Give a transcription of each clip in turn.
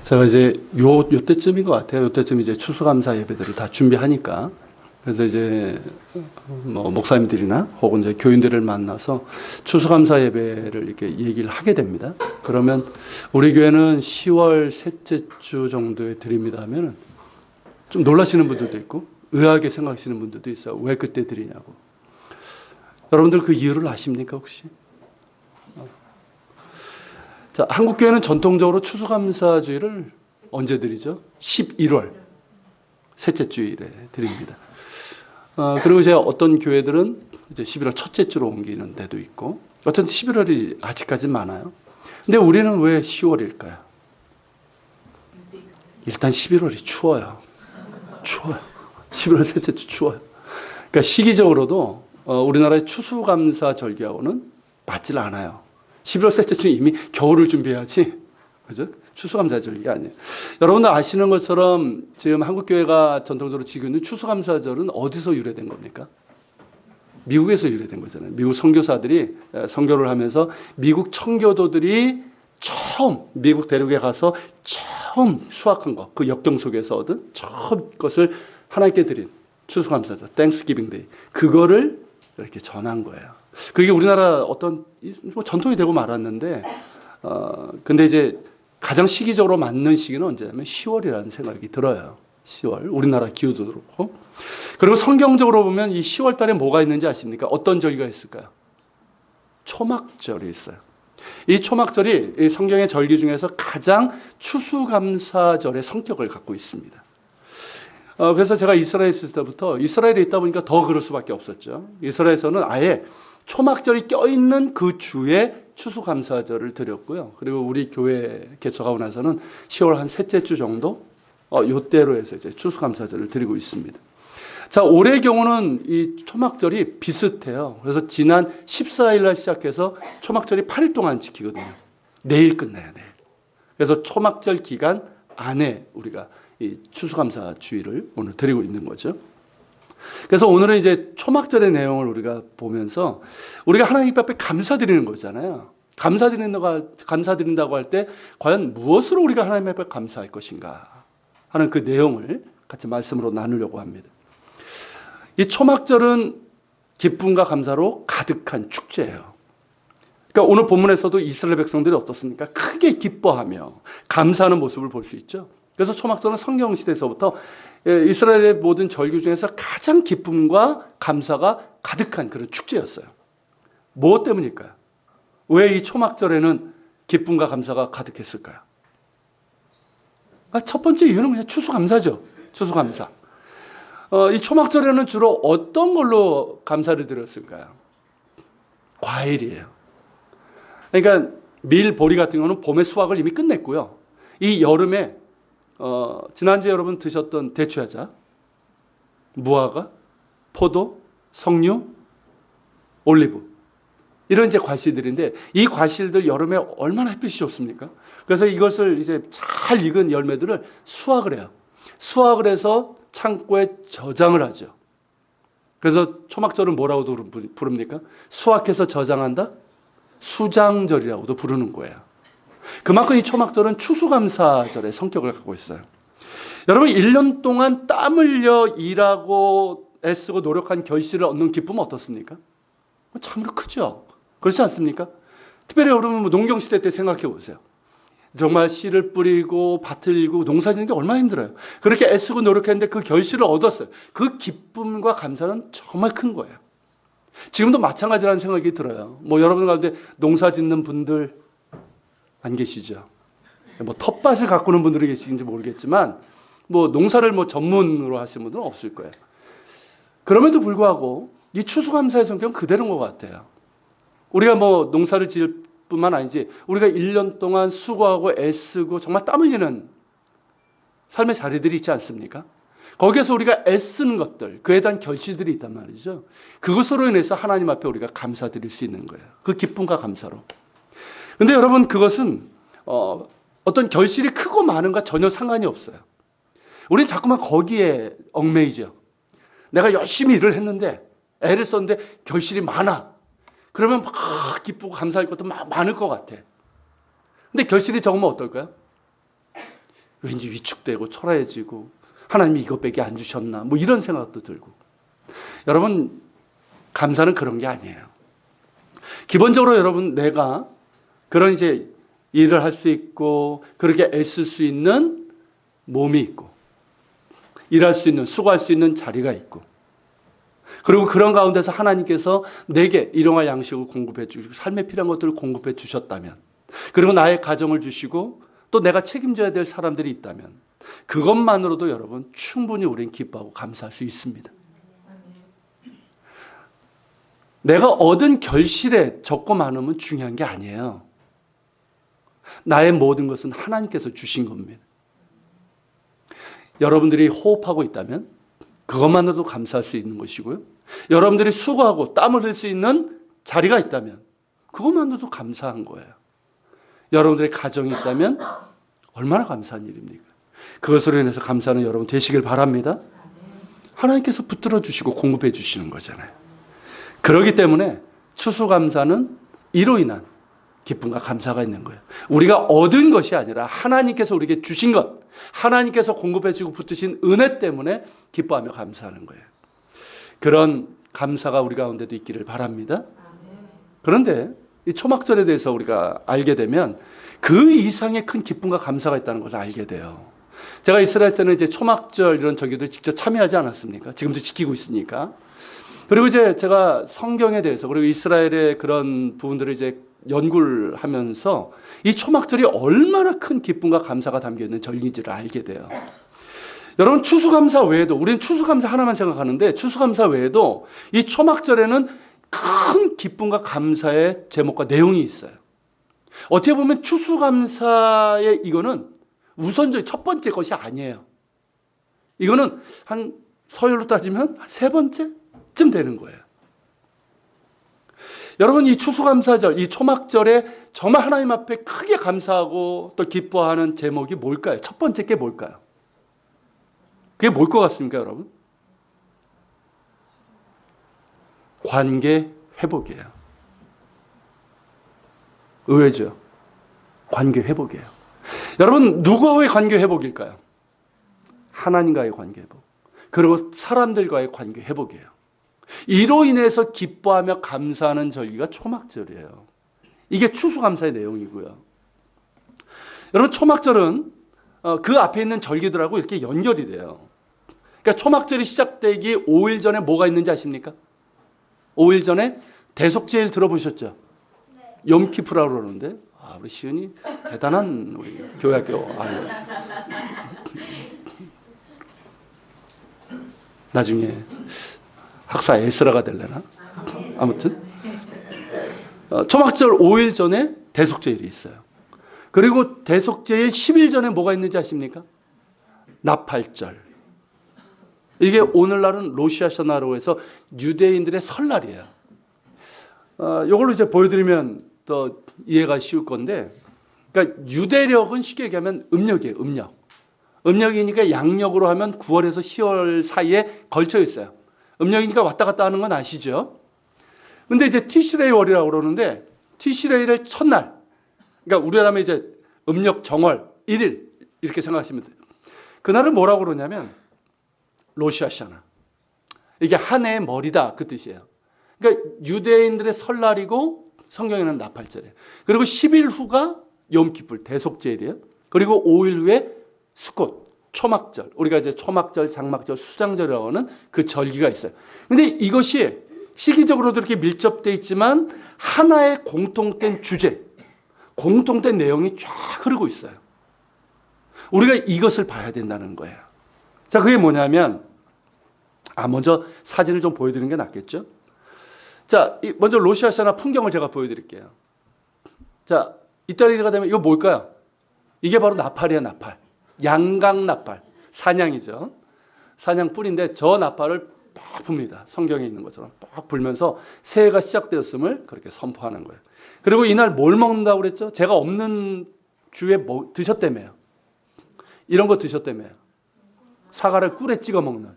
제가 이제 요때쯤인 것 같아요. 요때쯤 이제 추수감사 예배들을 다 준비하니까. 그래서 이제 뭐 목사님들이나 혹은 이제 교인들을 만나서 추수감사 예배를 이렇게 얘기를 하게 됩니다. 그러면 우리 교회는 10월 셋째 주 정도에 드립니다 하면은 좀 놀라시는 분들도 있고 의아하게 생각하시는 분들도 있어요. 왜 그때 드리냐고. 여러분들 그 이유를 아십니까 혹시? 자, 한국교회는 전통적으로 추수감사주일을 언제 드리죠? 11월 셋째 주일에 드립니다. 그리고 이제 어떤 교회들은 이제 11월 첫째 주로 옮기는 데도 있고, 어쨌든 11월이 아직까지 많아요. 근데 우리는 왜 10월일까요? 일단 11월이 추워요. 추워요. 11월 셋째 주 추워요. 그러니까 시기적으로도 우리나라의 추수감사 절기하고는 맞질 않아요. 11월 셋째 주 이미 겨울을 준비해야지. 그죠? 추수감사 절기가 아니에요. 여러분들 아시는 것처럼 지금 한국교회가 전통적으로 지키고 있는 추수감사절은 어디서 유래된 겁니까? 미국에서 유래된 거잖아요. 미국 선교사들이 선교를 하면서 미국 청교도들이 처음 미국 대륙에 가서 처음 수확한 것, 그 역경 속에서 얻은 처음 것을 하나님께 드린 추수감사절, 땡스기빙 데이. 그거를 이렇게 전한 거예요. 그게 우리나라 어떤 전통이 되고 말았는데, 근데 이제 가장 시기적으로 맞는 시기는 언제냐면 10월이라는 생각이 들어요. 10월. 우리나라 기후도 그렇고. 그리고 성경적으로 보면 이 10월 달에 뭐가 있는지 아십니까? 어떤 절기가 있을까요? 초막절이 있어요. 이 초막절이 이 성경의 절기 중에서 가장 추수감사절의 성격을 갖고 있습니다. 그래서 제가 이스라엘에 있을 때부터, 이스라엘에 있다 보니까 더 그럴 수밖에 없었죠. 이스라엘에서는 아예 초막절이 껴있는 그 주에 추수감사절을 드렸고요. 그리고 우리 교회 개척하고 나서는 10월 한 셋째 주 정도 요때로 해서 이제 추수감사절을 드리고 있습니다. 자, 올해 경우는 이 초막절이 비슷해요. 그래서 지난 14일 날 시작해서 초막절이 8일 동안 지키거든요. 내일 끝나요, 내일. 그래서 초막절 기간 안에 우리가 이 추수감사 주일을 오늘 드리고 있는 거죠. 그래서 오늘은 이제 초막절의 내용을 우리가 보면서 우리가 하나님 앞에 감사드리는 거잖아요. 감사드린다고 할 때 과연 무엇으로 우리가 하나님 앞에 감사할 것인가 하는 그 내용을 같이 말씀으로 나누려고 합니다. 이 초막절은 기쁨과 감사로 가득한 축제예요. 그러니까 오늘 본문에서도 이스라엘 백성들이 어떻습니까? 크게 기뻐하며 감사하는 모습을 볼 수 있죠. 그래서 초막절은 성경 시대에서부터 이스라엘의 모든 절기 중에서 가장 기쁨과 감사가 가득한 그런 축제였어요. 무엇 때문일까요? 왜 이 초막절에는 기쁨과 감사가 가득했을까요? 첫 번째 이유는 그냥 추수감사죠. 추수감사. 이 초막절에는 주로 어떤 걸로 감사를 드렸을까요? 과일이에요. 그러니까 밀, 보리 같은 경우는 봄에 수확을 이미 끝냈고요. 이 여름에 지난주에 여러분 드셨던 대추야자, 무화과, 포도, 석류, 올리브 이런 이제 과실들인데 이 과실들 여름에 얼마나 햇빛이 좋습니까? 그래서 이것을 이제 잘 익은 열매들을 수확을 해요. 수확을 해서 창고에 저장을 하죠. 그래서 초막절은 뭐라고도 부릅니까? 수확해서 저장한다? 수장절이라고도 부르는 거예요. 그만큼 이 초막절은 추수감사절의 성격을 갖고 있어요. 여러분 1년 동안 땀 흘려 일하고 애쓰고 노력한 결실을 얻는 기쁨은 어떻습니까? 참으로 크죠. 그렇지 않습니까? 특별히 여러분 농경시대 때 생각해 보세요. 정말 씨를 뿌리고 밭을 일고 농사 짓는 게 얼마나 힘들어요. 그렇게 애쓰고 노력했는데 그 결실을 얻었어요. 그 기쁨과 감사는 정말 큰 거예요. 지금도 마찬가지라는 생각이 들어요. 뭐 여러분 가운데 농사 짓는 분들 안 계시죠? 뭐 텃밭을 가꾸는 분들이 계시는지 모르겠지만 뭐 농사를 뭐 전문으로 하시는 분들은 없을 거예요. 그럼에도 불구하고 이 추수감사의 성격은 그대로인 것 같아요. 우리가 뭐 농사를 지을 뿐만 아니지 우리가 1년 동안 수고하고 애쓰고 정말 땀 흘리는 삶의 자리들이 있지 않습니까? 거기에서 우리가 애쓰는 것들, 그에 대한 결실들이 있단 말이죠. 그것으로 인해서 하나님 앞에 우리가 감사드릴 수 있는 거예요. 그 기쁨과 감사로. 근데 여러분 그것은 어떤 결실이 크고 많은가 전혀 상관이 없어요. 우리는 자꾸만 거기에 얽매이죠. 내가 열심히 일을 했는데 애를 썼는데 결실이 많아. 그러면 막 기쁘고 감사할 것도 많을 것 같아. 근데 결실이 적으면 어떨까요? 왠지 위축되고 초라해지고 하나님이 이것밖에 안 주셨나 뭐 이런 생각도 들고. 여러분, 감사는 그런 게 아니에요. 기본적으로 여러분, 내가 그런 이제 일을 할 수 있고 그렇게 애쓸 수 있는 몸이 있고 일할 수 있는, 수고할 수 있는 자리가 있고, 그리고 그런 가운데서 하나님께서 내게 일용할 양식을 공급해 주시고 삶에 필요한 것들을 공급해 주셨다면, 그리고 나의 가정을 주시고 또 내가 책임져야 될 사람들이 있다면, 그것만으로도 여러분 충분히 우리는 기뻐하고 감사할 수 있습니다. 내가 얻은 결실에 적고 많으면 중요한 게 아니에요. 나의 모든 것은 하나님께서 주신 겁니다. 여러분들이 호흡하고 있다면 그것만으로도 감사할 수 있는 것이고요. 여러분들이 수고하고 땀을 흘릴 수 있는 자리가 있다면 그것만으로도 감사한 거예요. 여러분들의 가정이 있다면 얼마나 감사한 일입니까? 그것으로 인해서 감사하는 여러분 되시길 바랍니다. 하나님께서 붙들어 주시고 공급해 주시는 거잖아요. 그렇기 때문에 추수감사는 이로 인한 기쁨과 감사가 있는 거예요. 우리가 얻은 것이 아니라 하나님께서 우리에게 주신 것, 하나님께서 공급해 주고 붙으신 은혜 때문에 기뻐하며 감사하는 거예요. 그런 감사가 우리 가운데도 있기를 바랍니다. 그런데 이 초막절에 대해서 우리가 알게 되면 그 이상의 큰 기쁨과 감사가 있다는 것을 알게 돼요. 제가 이스라엘 때는 이제 초막절 이런 절기들 직접 참여하지 않았습니까? 지금도 지키고 있으니까. 그리고 이제 제가 성경에 대해서, 그리고 이스라엘의 그런 부분들을 이제 연구를 하면서 이 초막절이 얼마나 큰 기쁨과 감사가 담겨 있는 절기인지를 알게 돼요. 여러분, 추수감사 외에도, 우리는 추수감사 하나만 생각하는데 추수감사 외에도 이 초막절에는 큰 기쁨과 감사의 제목과 내용이 있어요. 어떻게 보면 추수감사의 이거는 우선적 첫 번째 것이 아니에요. 이거는 한 서열로 따지면 한 세 번째쯤 되는 거예요. 여러분, 이 추수감사절, 이 초막절에 정말 하나님 앞에 크게 감사하고 또 기뻐하는 제목이 뭘까요? 첫 번째 게 뭘까요? 그게 뭘 것 같습니까, 여러분? 관계 회복이에요. 의외죠. 관계 회복이에요. 여러분, 누구와의 관계 회복일까요? 하나님과의 관계 회복. 그리고 사람들과의 관계 회복이에요. 이로 인해서 기뻐하며 감사하는 절기가 초막절이에요. 이게 추수감사의 내용이고요. 여러분, 초막절은 그 앞에 있는 절기들하고 이렇게 연결이 돼요. 그러니까 초막절이 시작되기 5일 전에 뭐가 있는지 아십니까? 5일 전에 대속제일 들어보셨죠? 욤키프라고 그러는데, 우리 시은이 대단한 우리 교회학교. 나중에 학사 에스라가 되려나? 아무튼 초막절 5일 전에 대속제일이 있어요. 그리고 대속제일 10일 전에 뭐가 있는지 아십니까? 나팔절. 이게 오늘날은 로시아샤나라고 해서 유대인들의 설날이에요. 이걸로 이제 보여드리면 더 이해가 쉬울 건데, 그러니까 유대력은 쉽게 얘기하면 음력이에요. 음력. 음력이니까 양력으로 하면 9월에서 10월 사이에 걸쳐 있어요. 음력이니까 왔다 갔다 하는 건 아시죠? 근데 이제 티시레이 월이라고 그러는데, 티시레이를 첫날, 그러니까 우리나라 하면 이제 음력 정월 1일 이렇게 생각하시면 돼요. 그날은 뭐라고 그러냐면 로시아샤나. 이게 한 해의 머리다 그 뜻이에요. 그러니까 유대인들의 설날이고 성경에는 나팔절이에요. 그리고 10일 후가 욤키풀 대속제일이에요. 그리고 5일 후에 스콧 초막절. 우리가 이제 초막절, 장막절, 수장절이라고 하는 그 절기가 있어요. 근데 이것이 시기적으로도 이렇게 밀접되어 있지만 하나의 공통된 주제, 공통된 내용이 쫙 흐르고 있어요. 우리가 이것을 봐야 된다는 거예요. 자, 그게 뭐냐면, 먼저 사진을 좀 보여드리는 게 낫겠죠? 자, 먼저 로시아샤나 풍경을 제가 보여드릴게요. 자, 이따리가 되면 이거 뭘까요? 이게 바로 나팔이에요, 나팔. 양강 나팔. 사냥이죠. 사냥 뿔인데 저 나팔을 빡 붑니다. 성경에 있는 것처럼 빡 불면서 새해가 시작되었음을 그렇게 선포하는 거예요. 그리고 이날 뭘 먹는다고 그랬죠? 제가 없는 주에 뭐 드셨다며요. 이런 거 드셨다며요. 사과를 꿀에 찍어 먹는.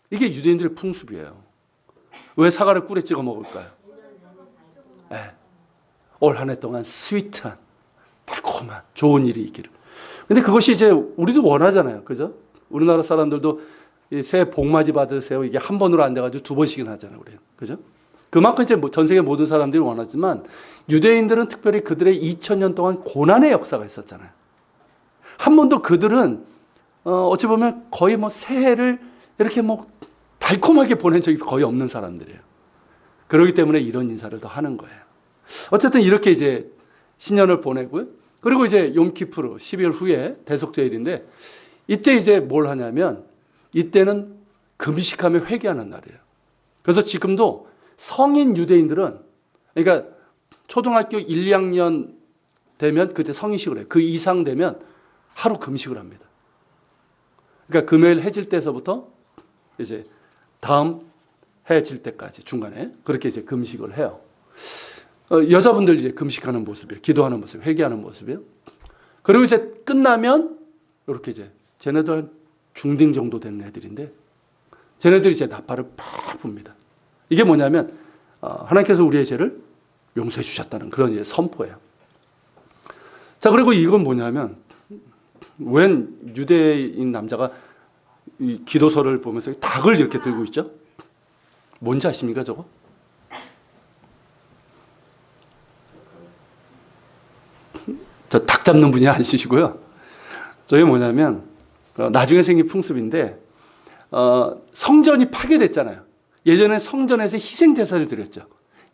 이게 유대인들의 풍습이에요. 왜 사과를 꿀에 찍어 먹을까요? 네. 올 한 해 동안 스위트한, 달콤한, 좋은 일이 있기를. 근데 그것이 이제 우리도 원하잖아요. 그죠? 우리나라 사람들도 이 새해 복 많이 받으세요. 이게 한 번으로 안 돼가지고 두 번씩이나 하잖아요. 우리. 그죠? 그만큼 이제 전 세계 모든 사람들이 원하지만 유대인들은 특별히 그들의 2000년 동안 고난의 역사가 있었잖아요. 한 번도 그들은 어찌 보면 거의 뭐 새해를 이렇게 뭐 달콤하게 보낸 적이 거의 없는 사람들이에요. 그렇기 때문에 이런 인사를 더 하는 거예요. 어쨌든 이렇게 이제 신년을 보내고요. 그리고 이제 욤키푸르 12월 후에 대속죄일인데 이때 이제 뭘 하냐면 이때는 금식하며 회개하는 날이에요. 그래서 지금도 성인 유대인들은 그러니까 초등학교 1, 2학년 되면 그때 성인식을 해요. 그 이상 되면 하루 금식을 합니다. 그러니까 금요일 해질 때서부터 이제 다음 해질 때까지 중간에 그렇게 이제 금식을 해요. 여자분들 이제 금식하는 모습이에요. 기도하는 모습, 회개하는 모습이에요. 그리고 이제 끝나면 이렇게 이제 쟤네들 한 중딩 정도 되는 애들인데 쟤네들이 이제 나팔을 팍 붑니다. 이게 뭐냐면 하나님께서 우리의 죄를 용서해 주셨다는 그런 이제 선포예요. 자, 그리고 이건 뭐냐면 웬 유대인 남자가 이 기도서를 보면서 닭을 이렇게 들고 있죠? 뭔지 아십니까, 저거? 저 닭 잡는 분이 아니시고요. 저게 뭐냐면 나중에 생긴 풍습인데 성전이 파괴됐잖아요. 예전에 성전에서 희생 제사를 드렸죠.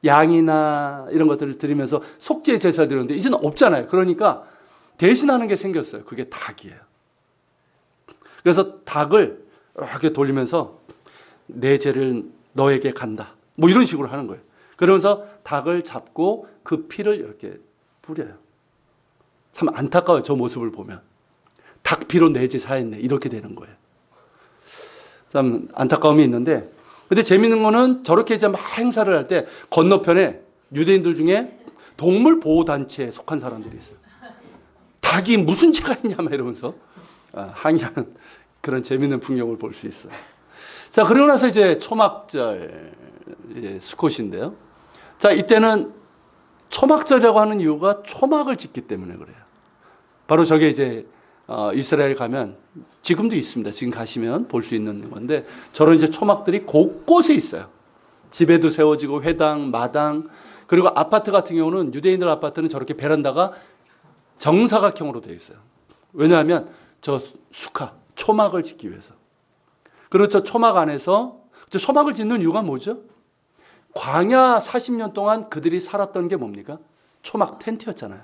양이나 이런 것들을 드리면서 속죄 제사를 드렸는데 이제는 없잖아요. 그러니까 대신하는 게 생겼어요. 그게 닭이에요. 그래서 닭을 이렇게 돌리면서 내 죄를 너에게 간다. 뭐 이런 식으로 하는 거예요. 그러면서 닭을 잡고 그 피를 이렇게 뿌려요. 참 안타까워요. 저 모습을 보면. 닭 피로 내 죄 사했네. 이렇게 되는 거예요. 참 안타까움이 있는데 근데 재밌는 거는 저렇게 이제 막 행사를 할 때 건너편에 유대인들 중에 동물 보호 단체에 속한 사람들이 있어요. 닭이 무슨 죄가 있냐 막 이러면서 항의하는 그런 재밌는 풍경을 볼 수 있어요. 자, 그러고 나서 이제 초막절 수컷인데요. 자, 이때는 초막절이라고 하는 이유가 초막을 짓기 때문에 그래요. 바로 저게 이제 이스라엘 가면 지금도 있습니다. 지금 가시면 볼 수 있는 건데 저런 이제 초막들이 곳곳에 있어요. 집에도 세워지고 회당, 마당 그리고 아파트 같은 경우는 유대인들 아파트는 저렇게 베란다가 정사각형으로 되어 있어요. 왜냐하면 저 수카, 초막을 짓기 위해서. 그리고 저 초막 안에서 저 초막을 짓는 이유가 뭐죠? 광야 40년 동안 그들이 살았던 게 뭡니까? 초막 텐트였잖아요.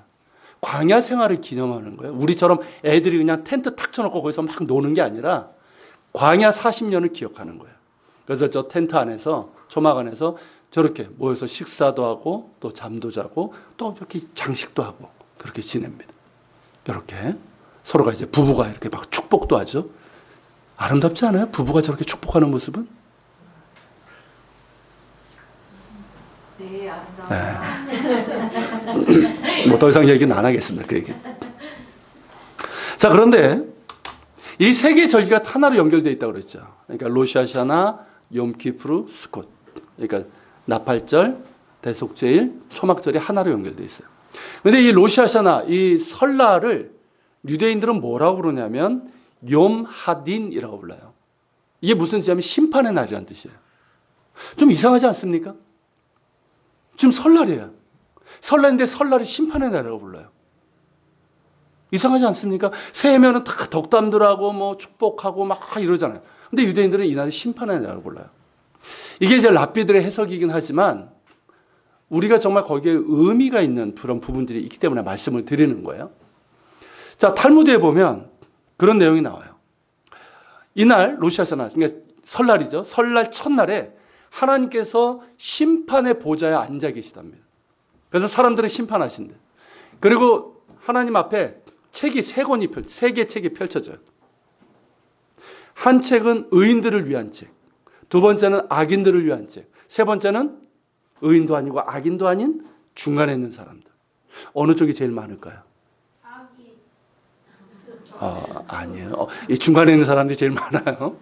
광야 생활을 기념하는 거예요. 우리처럼 애들이 그냥 텐트 탁 쳐놓고 거기서 막 노는 게 아니라 광야 40년을 기억하는 거예요. 그래서 저 텐트 안에서 초막 안에서 저렇게 모여서 식사도 하고 또 잠도 자고 또 이렇게 장식도 하고 그렇게 지냅니다. 이렇게 서로가 이제 부부가 이렇게 막 축복도 하죠. 아름답지 않아요? 부부가 저렇게 축복하는 모습은? 네, 아름다워요. 뭐 더 이상 얘기는 안 하겠습니다. 그 얘기. 자, 그런데 이 세 개의 절기가 하나로 연결되어 있다고 그랬죠. 그러니까 로시아샤나, 욤키푸르, 수콧. 그러니까 나팔절, 대속죄일, 초막절이 하나로 연결되어 있어요. 그런데 이 로시아샤나, 이 설날을 유대인들은 뭐라고 그러냐면 욤 하딘이라고 불러요. 이게 무슨 뜻이냐면 심판의 날이라는 뜻이에요. 좀 이상하지 않습니까? 지금 설날이에요. 설날인데 설날이 심판의 날이라고 불러요. 이상하지 않습니까? 새해면은 다 덕담들하고 뭐 축복하고 막 이러잖아요. 근데 유대인들은 이 날이 심판의 날이라고 불러요. 이게 이제 랍비들의 해석이긴 하지만 우리가 정말 거기에 의미가 있는 그런 부분들이 있기 때문에 말씀을 드리는 거예요. 자, 탈무드에 보면 그런 내용이 나와요. 이날 로시아샤나, 그러니까 설날이죠. 설날 첫날에 하나님께서 심판의 보좌에 앉아 계시답니다. 그래서 사람들을 심판하신대. 그리고 하나님 앞에 책이 세 개의 책이 펼쳐져요. 한 책은 의인들을 위한 책, 두 번째는 악인들을 위한 책, 세 번째는 의인도 아니고 악인도 아닌 중간에 있는 사람들. 어느 쪽이 제일 많을까요? 악인. 아니에요. 이 중간에 있는 사람들이 제일 많아요.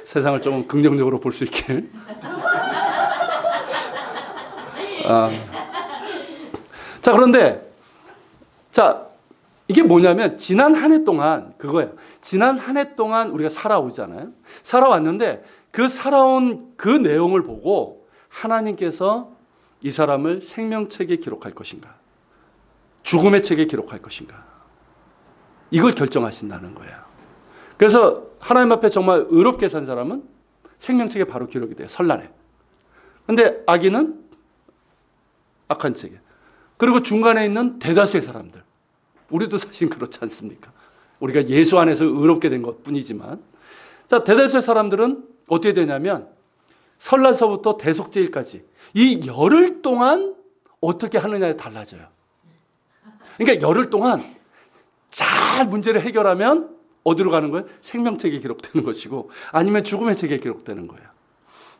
세상을 좀 긍정적으로 볼 수 있길. 자, 그런데, 자, 이게 뭐냐면 지난 한 해 동안 그거예요. 지난 한 해 동안 우리가 살아오잖아요. 살아왔는데 그 살아온 그 내용을 보고 하나님께서 이 사람을 생명책에 기록할 것인가, 죽음의 책에 기록할 것인가, 이걸 결정하신다는 거예요. 그래서 하나님 앞에 정말 의롭게 산 사람은 생명책에 바로 기록이 돼요. 설날에. 근데 악인은 악한 책에. 그리고 중간에 있는 대다수의 사람들, 우리도 사실 그렇지 않습니까? 우리가 예수 안에서 의롭게 된 것뿐이지만, 자, 대다수의 사람들은 어떻게 되냐면 설날서부터 대속제일까지 이 열흘 동안 어떻게 하느냐에 달라져요. 그러니까 열흘 동안 잘 문제를 해결하면 어디로 가는 거예요? 생명책에 기록되는 것이고 아니면 죽음의 책에 기록되는 거예요.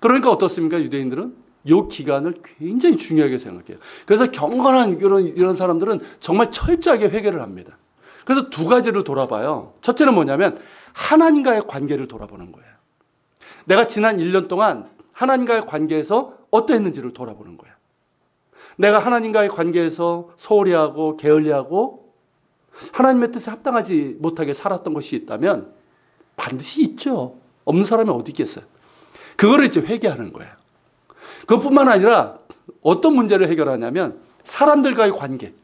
그러니까 어떻습니까? 유대인들은 이 기간을 굉장히 중요하게 생각해요. 그래서 경건한 이런 사람들은 정말 철저하게 회개를 합니다. 그래서 두 가지를 돌아봐요. 첫째는 뭐냐면 하나님과의 관계를 돌아보는 거예요. 내가 지난 1년 동안 하나님과의 관계에서 어떠했는지를 돌아보는 거예요. 내가 하나님과의 관계에서 소홀히 하고 게을리하고 하나님의 뜻에 합당하지 못하게 살았던 것이 있다면 반드시 있죠. 없는 사람이 어디 있겠어요. 그거를 이제 회개하는 거예요. 그것뿐만 아니라 어떤 문제를 해결하냐면 사람들과의 관계.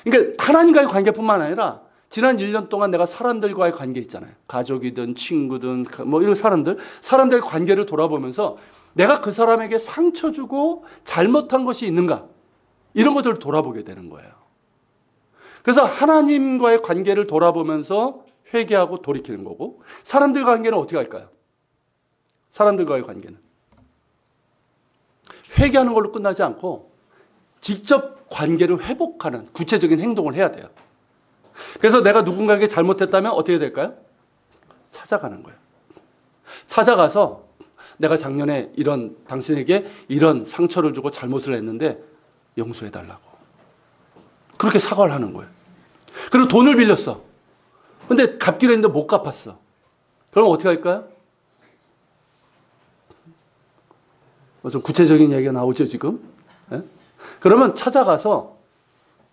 그러니까 하나님과의 관계뿐만 아니라 지난 1년 동안 내가 사람들과의 관계 있잖아요. 가족이든 친구든 뭐 이런 사람들의 관계를 돌아보면서 내가 그 사람에게 상처 주고 잘못한 것이 있는가, 이런 것들을 돌아보게 되는 거예요. 그래서 하나님과의 관계를 돌아보면서 회개하고 돌이키는 거고, 사람들 관계는 어떻게 할까요? 사람들과의 관계는 회개하는 걸로 끝나지 않고 직접 관계를 회복하는 구체적인 행동을 해야 돼요. 그래서 내가 누군가에게 잘못했다면 어떻게 될까요? 찾아가는 거예요. 찾아가서 내가 작년에 당신에게 이런 상처를 주고 잘못을 했는데 용서해달라고. 그렇게 사과를 하는 거예요. 그리고 돈을 빌렸어. 근데 갚기로 했는데 못 갚았어. 그럼 어떻게 할까요? 좀 구체적인 얘기가 나오죠, 지금? 네? 그러면 찾아가서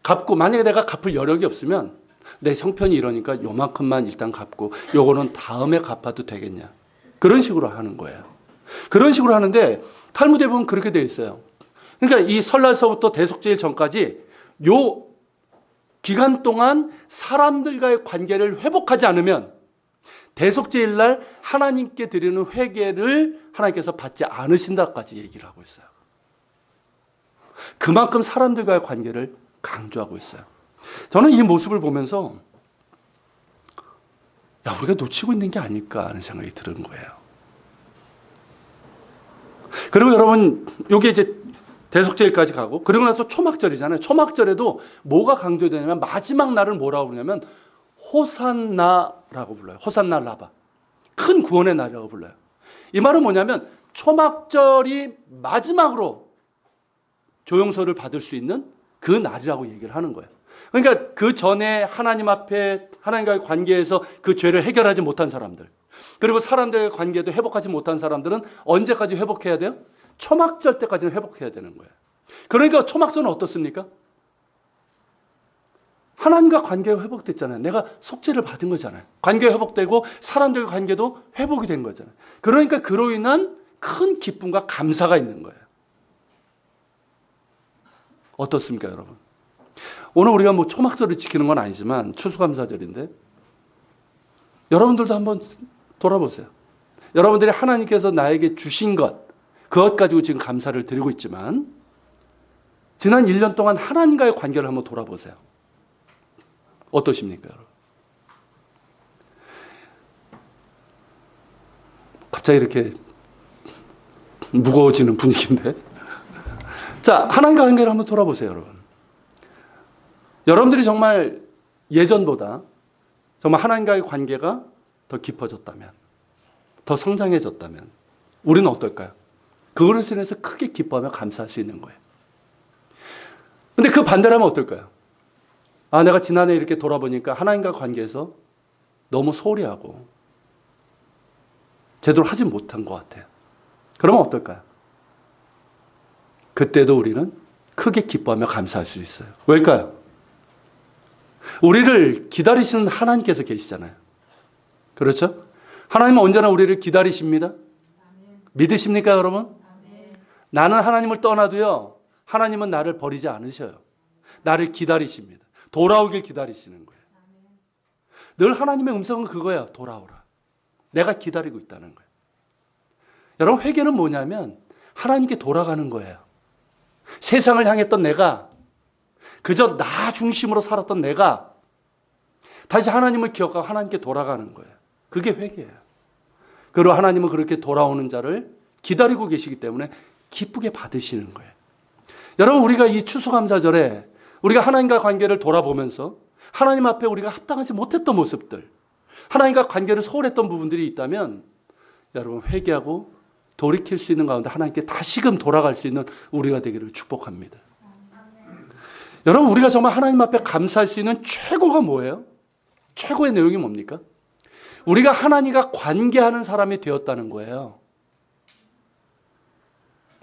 갚고, 만약에 내가 갚을 여력이 없으면 내 형편이 이러니까 요만큼만 일단 갚고 요거는 다음에 갚아도 되겠냐. 그런 식으로 하는 거예요. 그런 식으로 하는데 탈무드에 보면 그렇게 되어 있어요. 그러니까 이 설날서부터 대속제일 전까지 요 기간 동안 사람들과의 관계를 회복하지 않으면 대속제일 날 하나님께 드리는 회개를 하나님께서 받지 않으신다까지 얘기를 하고 있어요. 그만큼 사람들과의 관계를 강조하고 있어요. 저는 이 모습을 보면서 우리가 놓치고 있는 게 아닐까 하는 생각이 드는 거예요. 그리고 여러분, 이게 이제 대속제일까지 가고, 그리고 나서 초막절이잖아요. 초막절에도 뭐가 강조되냐면 마지막 날을 뭐라고 부르냐면 호산나라고 불러요. 호산나 라바. 큰 구원의 날이라고 불러요. 이 말은 뭐냐면 초막절이 마지막으로 조용서를 받을 수 있는 그 날이라고 얘기를 하는 거예요. 그러니까 그 전에 하나님 앞에 하나님과의 관계에서 그 죄를 해결하지 못한 사람들, 그리고 사람들과의 관계도 회복하지 못한 사람들은 언제까지 회복해야 돼요? 초막절 때까지는 회복해야 되는 거예요. 그러니까 초막절은 어떻습니까? 하나님과 관계가 회복됐잖아요. 내가 속죄를 받은 거잖아요. 관계가 회복되고 사람들과 관계도 회복이 된 거잖아요. 그러니까 그로 인한 큰 기쁨과 감사가 있는 거예요. 어떻습니까, 여러분? 오늘 우리가 뭐 초막절을 지키는 건 아니지만 추수감사절인데 여러분들도 한번 돌아보세요. 여러분들이 하나님께서 나에게 주신 그것 가지고 지금 감사를 드리고 있지만 지난 1년 동안 하나님과의 관계를 한번 돌아보세요. 어떠십니까, 여러분? 갑자기 이렇게 무거워지는 분위기인데. 자, 하나님과 관계를 한번 돌아보세요, 여러분. 여러분들이 정말 예전보다 정말 하나님과의 관계가 더 깊어졌다면, 더 성장해졌다면 우리는 어떨까요? 그것을 인해서 크게 기뻐하며 감사할 수 있는 거예요. 근데 그 반대로 하면 어떨까요? 내가 지난해 이렇게 돌아보니까 하나님과 관계에서 너무 소홀히 하고 제대로 하지 못한 것 같아요. 그러면 어떨까요? 그때도 우리는 크게 기뻐하며 감사할 수 있어요. 왜일까요? 우리를 기다리시는 하나님께서 계시잖아요. 그렇죠? 하나님은 언제나 우리를 기다리십니다. 믿으십니까, 여러분? 나는 하나님을 떠나도요, 하나님은 나를 버리지 않으셔요. 나를 기다리십니다. 돌아오길 기다리시는 거예요. 늘 하나님의 음성은 그거예요. 돌아오라. 내가 기다리고 있다는 거예요. 여러분, 회개는 뭐냐면 하나님께 돌아가는 거예요. 세상을 향했던 내가, 그저 나 중심으로 살았던 내가 다시 하나님을 기억하고 하나님께 돌아가는 거예요. 그게 회개예요. 그리고 하나님은 그렇게 돌아오는 자를 기다리고 계시기 때문에 기쁘게 받으시는 거예요. 여러분, 우리가 이 추수감사절에 우리가 하나님과 관계를 돌아보면서 하나님 앞에 우리가 합당하지 못했던 모습들, 하나님과 관계를 소홀했던 부분들이 있다면 여러분, 회개하고 돌이킬 수 있는 가운데 하나님께 다시금 돌아갈 수 있는 우리가 되기를 축복합니다. 여러분, 우리가 정말 하나님 앞에 감사할 수 있는 최고가 뭐예요? 최고의 내용이 뭡니까? 우리가 하나님과 관계하는 사람이 되었다는 거예요.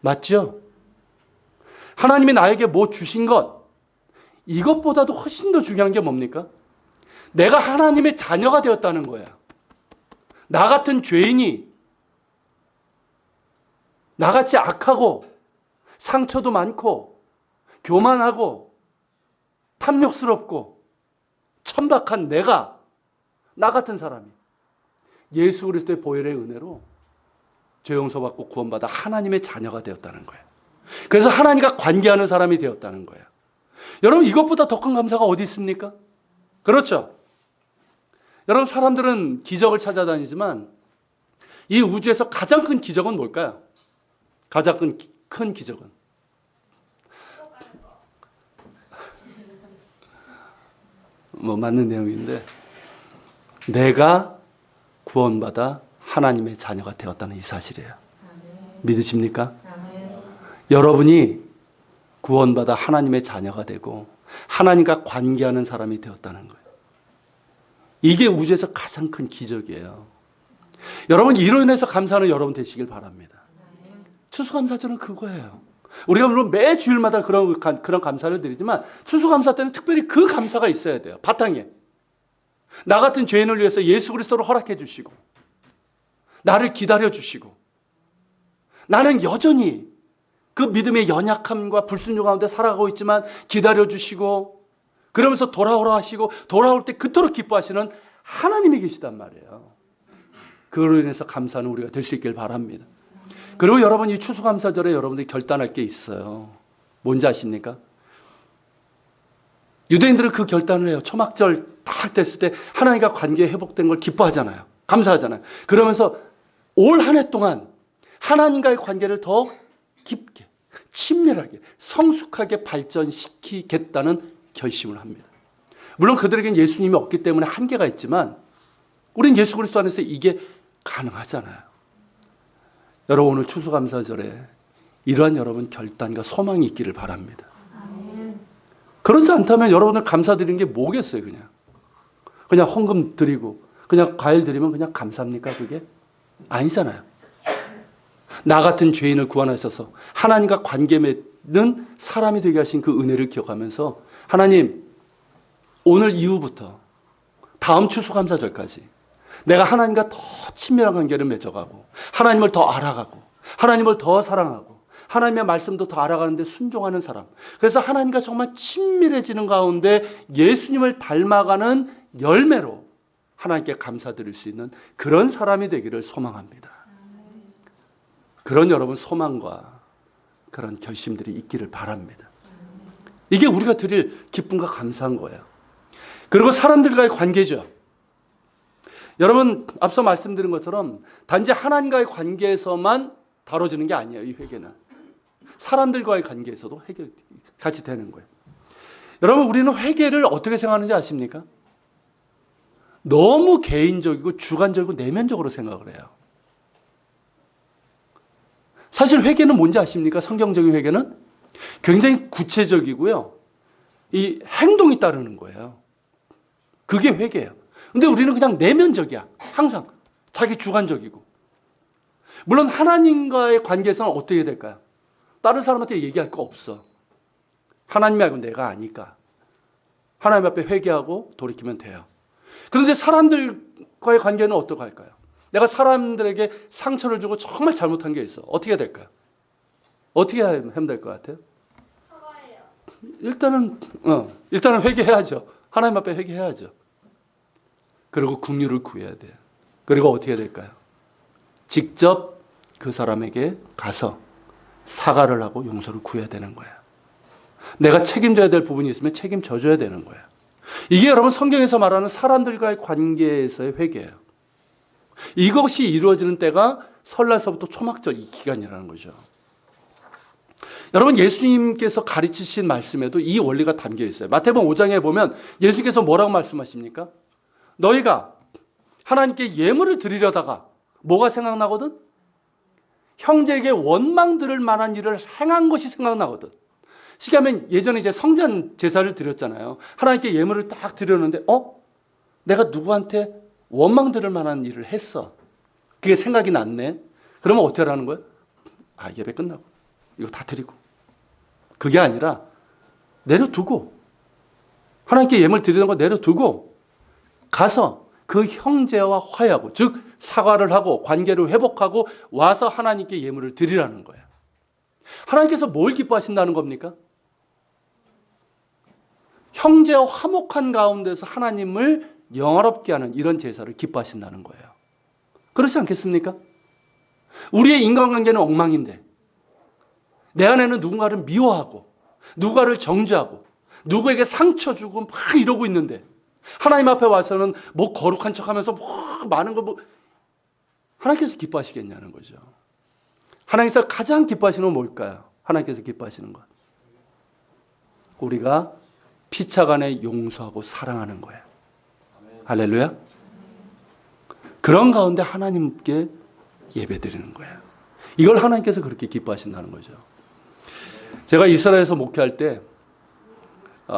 맞죠? 하나님이 나에게 뭐 주신 것, 이것보다도 훨씬 더 중요한 게 뭡니까? 내가 하나님의 자녀가 되었다는 거예요. 나 같은 죄인이, 나같이 악하고 상처도 많고 교만하고 탐욕스럽고 천박한 내가, 나 같은 사람이 예수 그리스도의 보혈의 은혜로 죄 용서받고 구원받아 하나님의 자녀가 되었다는 거예요. 그래서 하나님과 관계하는 사람이 되었다는 거예요. 여러분, 이것보다 더 큰 감사가 어디 있습니까? 그렇죠? 여러분, 사람들은 기적을 찾아다니지만 이 우주에서 가장 큰 기적은 뭘까요? 가장 큰 기적은 뭐 맞는 내용인데, 내가 구원받아 하나님의 자녀가 되었다는 이 사실이에요. 믿으십니까? 여러분이 구원받아 하나님의 자녀가 되고 하나님과 관계하는 사람이 되었다는 거예요. 이게 우주에서 가장 큰 기적이에요. 여러분, 이로 인해서 감사하는 여러분 되시길 바랍니다. 추수감사절은 그거예요. 우리가 물론 매 주일마다 그런 감사를 드리지만 추수감사 때는 특별히 그 감사가 있어야 돼요. 바탕에. 나 같은 죄인을 위해서 예수 그리스도를 허락해 주시고 나를 기다려 주시고 나는 여전히 그 믿음의 연약함과 불순종 가운데 살아가고 있지만 기다려 주시고 그러면서 돌아오라 하시고 돌아올 때 그토록 기뻐하시는 하나님이 계시단 말이에요. 그로 인해서 감사하는 우리가 될 수 있길 바랍니다. 그리고 여러분, 이 추수감사절에 여러분들이 결단할 게 있어요. 뭔지 아십니까? 유대인들은 그 결단을 해요. 초막절 딱 됐을 때 하나님과 관계 회복된 걸 기뻐하잖아요. 감사하잖아요. 그러면서 올 한 해 동안 하나님과의 관계를 더 깊게, 친밀하게, 성숙하게 발전시키겠다는 결심을 합니다. 물론 그들에겐 예수님이 없기 때문에 한계가 있지만 우린 예수 그리스도 안에서 이게 가능하잖아요. 여러분, 오늘 추수감사절에 이러한 여러분 결단과 소망이 있기를 바랍니다. 그렇지 않다면 여러분들 감사드리는 게 뭐겠어요? 그냥 헌금 드리고 그냥 과일 드리면 그냥 감사합니까? 그게 아니잖아요. 나 같은 죄인을 구원하셔서 하나님과 관계 맺는 사람이 되게 하신 그 은혜를 기억하면서 하나님, 오늘 이후부터 다음 추수감사절까지 내가 하나님과 더 친밀한 관계를 맺어가고 하나님을 더 알아가고 하나님을 더 사랑하고 하나님의 말씀도 더 알아가는데 순종하는 사람, 그래서 하나님과 정말 친밀해지는 가운데 예수님을 닮아가는 열매로 하나님께 감사드릴 수 있는 그런 사람이 되기를 소망합니다. 그런 여러분 소망과 그런 결심들이 있기를 바랍니다. 이게 우리가 드릴 기쁨과 감사한 거예요. 그리고 사람들과의 관계죠. 여러분, 앞서 말씀드린 것처럼 단지 하나님과의 관계에서만 다뤄지는 게 아니에요. 이 회개는 사람들과의 관계에서도 같이 되는 거예요. 여러분, 우리는 회개를 어떻게 생각하는지 아십니까? 너무 개인적이고 주관적이고 내면적으로 생각을 해요. 사실 회개는 뭔지 아십니까? 성경적인 회개는 굉장히 구체적이고요, 이 행동이 따르는 거예요. 그게 회개예요. 근데 우리는 그냥 내면적이야. 항상 자기 주관적이고. 물론 하나님과의 관계에서는 어떻게 될까요? 다른 사람한테 얘기할 거 없어. 하나님이 알고 내가 아니까. 하나님 앞에 회개하고 돌이키면 돼요. 그런데 사람들과의 관계는 어떻게 할까요? 내가 사람들에게 상처를 주고 정말 잘못한 게 있어. 어떻게 해야 될까요? 어떻게 하면 될 것 같아요? 사과해요. 일단은 회개해야죠. 하나님 앞에 회개해야죠. 그리고 긍휼을 구해야 돼요. 그리고 어떻게 해야 될까요? 직접 그 사람에게 가서 사과를 하고 용서를 구해야 되는 거예요. 내가 책임져야 될 부분이 있으면 책임져줘야 되는 거예요. 이게 여러분 성경에서 말하는 사람들과의 관계에서의 회개예요. 이것이 이루어지는 때가 설날서부터 초막절 이 기간이라는 거죠. 여러분 예수님께서 가르치신 말씀에도 이 원리가 담겨 있어요. 마태복음 5장에 보면 예수님께서 뭐라고 말씀하십니까? 너희가 하나님께 예물을 드리려다가 뭐가 생각나거든? 형제에게 원망 들을 만한 일을 행한 것이 생각나거든. 쉽게 하면 예전에 이제 성전 제사를 드렸잖아요. 하나님께 예물을 딱 드렸는데 내가 누구한테 원망 들을 만한 일을 했어. 그게 생각이 났네. 그러면 어떻게 하라는 거예요? 예배 끝나고 이거 다 드리고. 그게 아니라 내려두고 하나님께 예물 드리는 거 내려두고 가서 그 형제와 화해하고 즉 사과를 하고 관계를 회복하고 와서 하나님께 예물을 드리라는 거예요. 하나님께서 뭘 기뻐하신다는 겁니까? 형제와 화목한 가운데서 하나님을 영화롭게 하는 이런 제사를 기뻐하신다는 거예요. 그렇지 않겠습니까? 우리의 인간관계는 엉망인데 내 안에는 누군가를 미워하고 누군가를 정죄하고 누구에게 상처 주고 막 이러고 있는데 하나님 앞에 와서는 뭐 거룩한 척하면서 뭐 많은 거 하나님께서 기뻐하시겠냐는 거죠. 하나님께서 가장 기뻐하시는 건 뭘까요? 하나님께서 기뻐하시는 것. 우리가 피차간에 용서하고 사랑하는 거예요. 할렐루야. 그런 가운데 하나님께 예배드리는 거예요. 이걸 하나님께서 그렇게 기뻐하신다는 거죠. 제가 이스라엘에서 목회할 때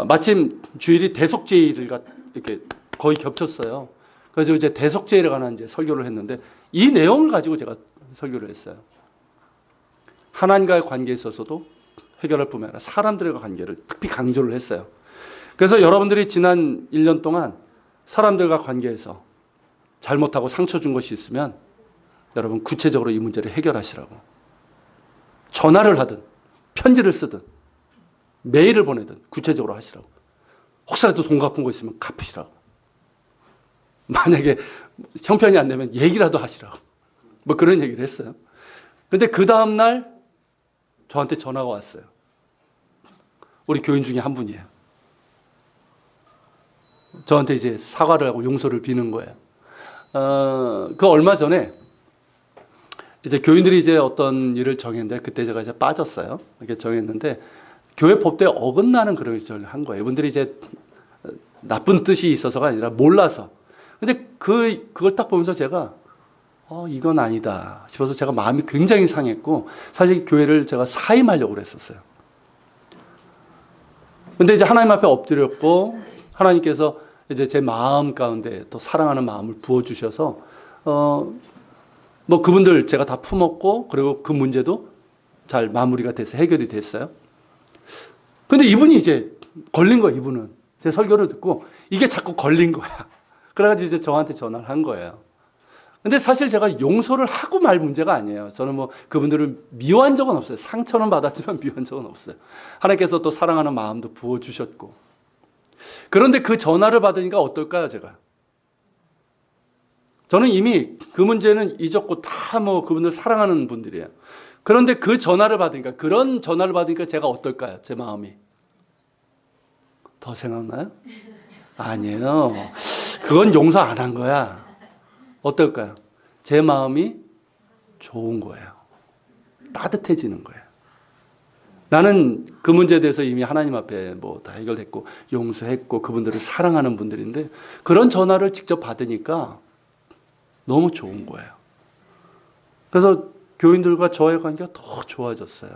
마침 주일이 대속제일을 이렇게 거의 겹쳤어요. 그래서 이제 대속제일에 관한 이제 설교를 했는데 이 내용을 가지고 제가 설교를 했어요. 하나님과의 관계에 있어서도 해결할 뿐만 아니라 사람들과 관계를 특히 강조를 했어요. 그래서 여러분들이 지난 1년 동안 사람들과 관계에서 잘못하고 상처 준 것이 있으면 여러분 구체적으로 이 문제를 해결하시라고. 전화를 하든 편지를 쓰든 메일을 보내든 구체적으로 하시라고. 혹시라도 돈 갚은 거 있으면 갚으시라고. 만약에 형편이 안 되면 얘기라도 하시라고. 뭐 그런 얘기를 했어요. 근데 그 다음날 저한테 전화가 왔어요. 우리 교인 중에 한 분이에요. 저한테 이제 사과를 하고 용서를 비는 거예요. 그 얼마 전에 이제 교인들이 이제 어떤 일을 정했는데 그때 제가 이제 빠졌어요. 이렇게 정했는데 교회 법도에 어긋나는 그런 일을 한 거예요. 이분들이 이제 나쁜 뜻이 있어서가 아니라 몰라서. 근데 그걸 딱 보면서 제가 이건 아니다 싶어서 제가 마음이 굉장히 상했고 사실 교회를 제가 사임하려고 그랬었어요. 근데 이제 하나님 앞에 엎드렸고 하나님께서 이제 제 마음 가운데 또 사랑하는 마음을 부어주셔서 뭐 그분들 제가 다 품었고 그리고 그 문제도 잘 마무리가 돼서 해결이 됐어요. 근데 이분이 이제 걸린 거예요. 이분은 제 설교를 듣고 이게 자꾸 걸린 거야. 그래가지고 이제 저한테 전화를 한 거예요. 근데 사실 제가 용서를 하고 말 문제가 아니에요. 저는 뭐 그분들을 미워한 적은 없어요. 상처는 받았지만 미워한 적은 없어요. 하나님께서 또 사랑하는 마음도 부어주셨고. 그런데 그 전화를 받으니까 어떨까요, 제가? 저는 이미 그 문제는 잊었고 다 뭐 그분들 사랑하는 분들이에요. 그런데 그 전화를 받으니까, 그런 전화를 받으니까 제가 어떨까요, 제 마음이? 더 생각나요? 아니에요. 그건 용서 안 한 거야. 어떨까요? 제 마음이 좋은 거예요. 따뜻해지는 거예요. 나는 그 문제에 대해서 이미 하나님 앞에 뭐 다 해결됐고 용서했고 그분들을 사랑하는 분들인데 그런 전화를 직접 받으니까 너무 좋은 거예요. 그래서 교인들과 저의 관계가 더 좋아졌어요.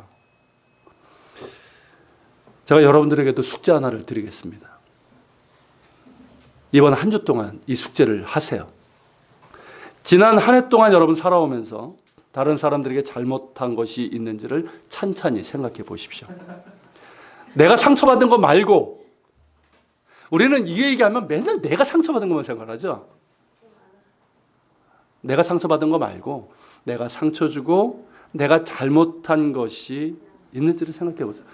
제가 여러분들에게도 숙제 하나를 드리겠습니다. 이번 한 주 동안 이 숙제를 하세요. 지난 한 해 동안 여러분 살아오면서 다른 사람들에게 잘못한 것이 있는지를 찬찬히 생각해 보십시오. 내가 상처받은 거 말고 우리는 이 얘기하면 맨날 내가 상처받은 것만 생각하죠. 내가 상처받은 거 말고 내가 상처 주고 내가 잘못한 것이 있는지를 생각해 보세요.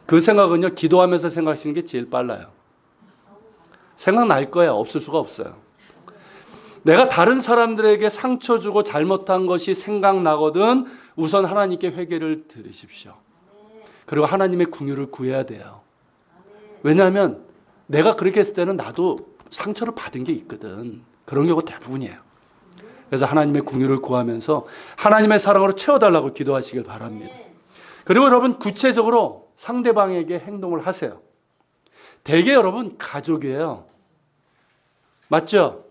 그 생각은요, 기도하면서 생각하시는 게 제일 빨라요. 생각날 거예요. 없을 수가 없어요. 내가 다른 사람들에게 상처 주고 잘못한 것이 생각나거든 우선 하나님께 회개를 드리십시오. 그리고 하나님의 긍휼을 구해야 돼요. 왜냐하면 내가 그렇게 했을 때는 나도 상처를 받은 게 있거든. 그런 경우가 대부분이에요. 그래서 하나님의 긍휼을 구하면서 하나님의 사랑으로 채워달라고 기도하시길 바랍니다. 그리고 여러분 구체적으로 상대방에게 행동을 하세요. 대개 여러분 가족이에요. 맞죠?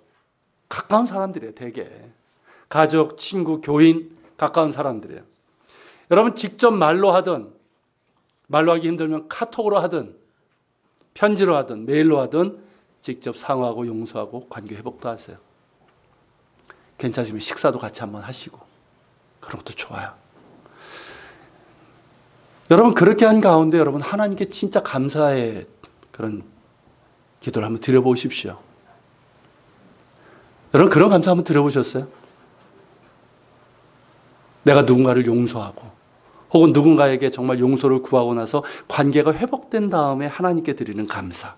가까운 사람들이에요. 대개. 가족, 친구, 교인, 가까운 사람들이에요. 여러분 직접 말로 하든 말로 하기 힘들면 카톡으로 하든 편지로 하든 메일로 하든 직접 상호하고 용서하고 관계 회복도 하세요. 괜찮으시면 식사도 같이 한번 하시고 그런 것도 좋아요. 여러분 그렇게 한 가운데 여러분 하나님께 진짜 감사의 그런 기도를 한번 드려보십시오. 여러분 그런 감사 한번 드려보셨어요? 내가 누군가를 용서하고 혹은 누군가에게 정말 용서를 구하고 나서 관계가 회복된 다음에 하나님께 드리는 감사.